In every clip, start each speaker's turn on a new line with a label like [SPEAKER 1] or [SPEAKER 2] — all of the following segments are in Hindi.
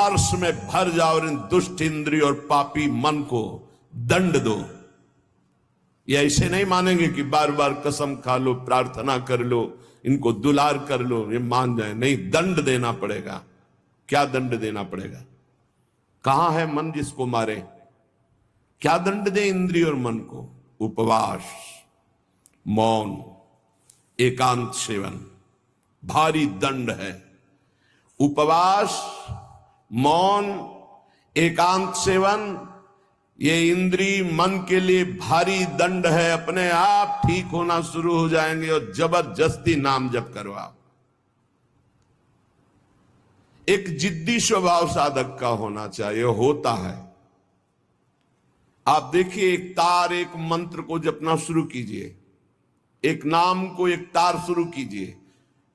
[SPEAKER 1] अमरस में भर जाओ और इन दुष्ट इंद्रिय और पापी मन को दंड दो। ये ऐसे नहीं मानेंगे कि बार बार कसम खा लो, प्रार्थना कर लो, इनको दुलार कर लो, ये मान जाए। नहीं, दंड देना पड़ेगा। क्या दंड देना पड़ेगा? कहां है मन जिसको मारे? क्या दंड दे इंद्रिय और मन को? उपवास, मौन, एकांत सेवन, भारी दंड है। उपवास, मौन, एकांत सेवन, ये इंद्रिय मन के लिए भारी दंड है। अपने आप ठीक होना शुरू हो जाएंगे और जबरदस्ती नाम जप करवाओ। एक जिद्दी स्वभाव साधक का होना चाहिए, होता है। आप देखिए, एक तार, एक मंत्र को जपना शुरू कीजिए, एक नाम को, एक तार शुरू कीजिए,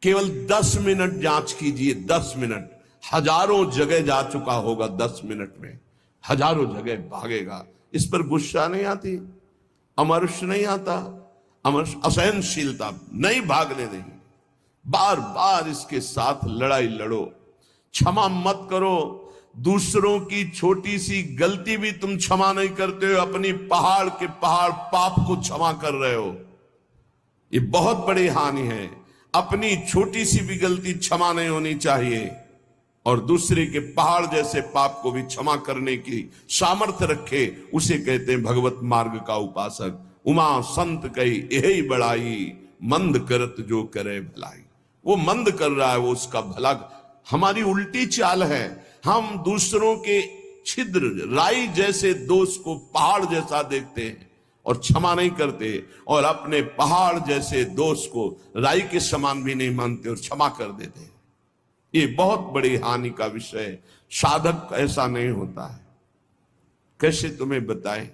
[SPEAKER 1] केवल 10 मिनट जांच कीजिए। 10 मिनट, हजारों जगह जा चुका होगा। 10 मिनट में हजारों जगह भागेगा। इस पर गुस्सा नहीं आती, अमर्ष नहीं आता, अमर्ष असहनशीलता नहीं भागने देंगे। बार बार इसके साथ लड़ाई लड़ो, क्षमा मत करो। दूसरों की छोटी सी गलती भी तुम क्षमा नहीं करते हो, अपनी पहाड़ के पहाड़ पाप को क्षमा कर रहे हो। ये बहुत बड़ी हानि है। अपनी छोटी सी भी गलती क्षमा नहीं होनी चाहिए, और दूसरे के पहाड़ जैसे पाप को भी क्षमा करने की सामर्थ्य रखे, उसे कहते हैं भगवत मार्ग का उपासक। उमा संत कही यही बड़ाई, मंद करत जो करे भलाई। वो मंद कर रहा है, वो उसका भला। हमारी उल्टी चाल है, हम दूसरों के छिद्र राई जैसे दोष को पहाड़ जैसा देखते हैं और क्षमा नहीं करते, और अपने पहाड़ जैसे दोष को राई के समान भी नहीं मानते और क्षमा कर देते हैं। ये बहुत बड़ी हानि का विषय है। साधक ऐसा नहीं होता है। कैसे तुम्हें बताएं?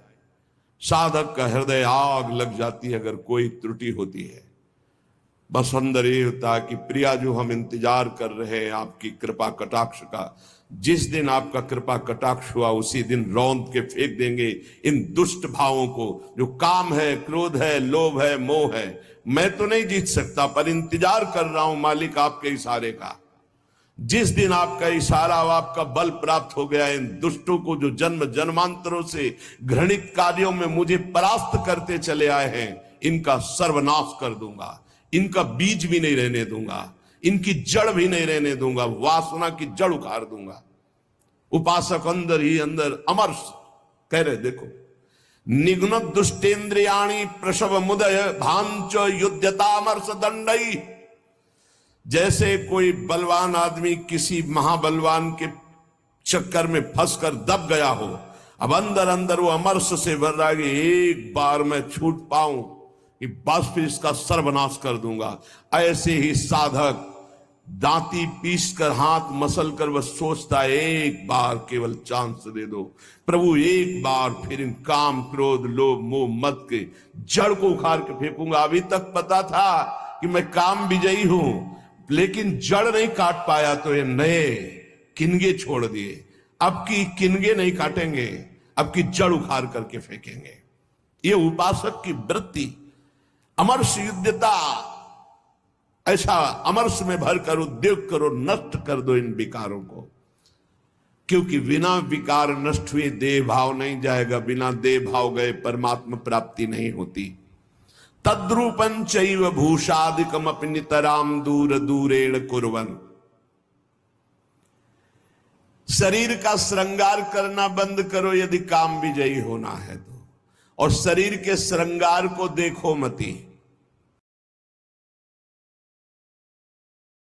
[SPEAKER 1] साधक का हृदय आग लग जाती है अगर कोई त्रुटि होती है। बस अंदर ये होता है कि प्रिया, जो हम इंतजार कर रहे हैं आपकी कृपा कटाक्ष का, जिस दिन आपका कृपा कटाक्ष हुआ उसी दिन रौंद के फेंक देंगे इन दुष्ट भावों को, जो काम है, क्रोध है, लोभ है, मोह है। मैं तो नहीं जीत सकता, पर इंतजार कर रहा हूं मालिक आपके इशारे का। जिस दिन आपका इशारा, आपका बल प्राप्त हो गया, इन दुष्टों को जो जन्म जन्मांतरों से घृणित कार्यों में मुझे परास्त करते चले आए हैं, इनका सर्वनाश कर दूंगा। इनका बीज भी नहीं रहने दूंगा, इनकी जड़ भी नहीं रहने दूंगा, वासना की जड़ उखाड़ दूंगा। उपासक अंदर ही अंदर अमर्ष कह रहे, देखो, निघ्न दुष्टेन्द्रियाणी प्रसव मुदय भांच युद्धतामर्ष दंडई। जैसे कोई बलवान आदमी किसी महाबलवान के चक्कर में फंसकर दब गया हो, अब अंदर अंदर वो अमर्ष से भर रहा है कि एक बार मैं छूट पाऊं कि बस फिर इसका सर्वनाश कर दूंगा। ऐसे ही साधक दांती पीस कर, हाथ मसल कर वह सोचता है, एक बार केवल चांस दे दो प्रभु, एक बार फिर इन काम, क्रोध, लोभ, मोह, मद के जड़ को उखाड़ के फेंकूंगा। अभी तक पता था कि मैं काम विजयी हूं, लेकिन जड़ नहीं काट पाया तो ये नए किनगे छोड़ दिए। अब की किनगे नहीं काटेंगे, अब की जड़ उखाड़ करके फेंकेंगे। ये उपासक की वृत्ति, अमर्ष युद्धता। ऐसा अमर्ष में भरकर उद्योग करो, नष्ट कर दो इन विकारों को, क्योंकि बिना विकार नष्ट हुए देह भाव नहीं जाएगा। बिना देह भाव गए परमात्मा प्राप्ति नहीं होती। तद्रूपं चैव भूषादिकम अपि नितराम दूर दूरेण कुर्वन्। शरीर का श्रृंगार करना बंद करो यदि काम विजयी होना है तो, और शरीर के श्रृंगार को देखो मती।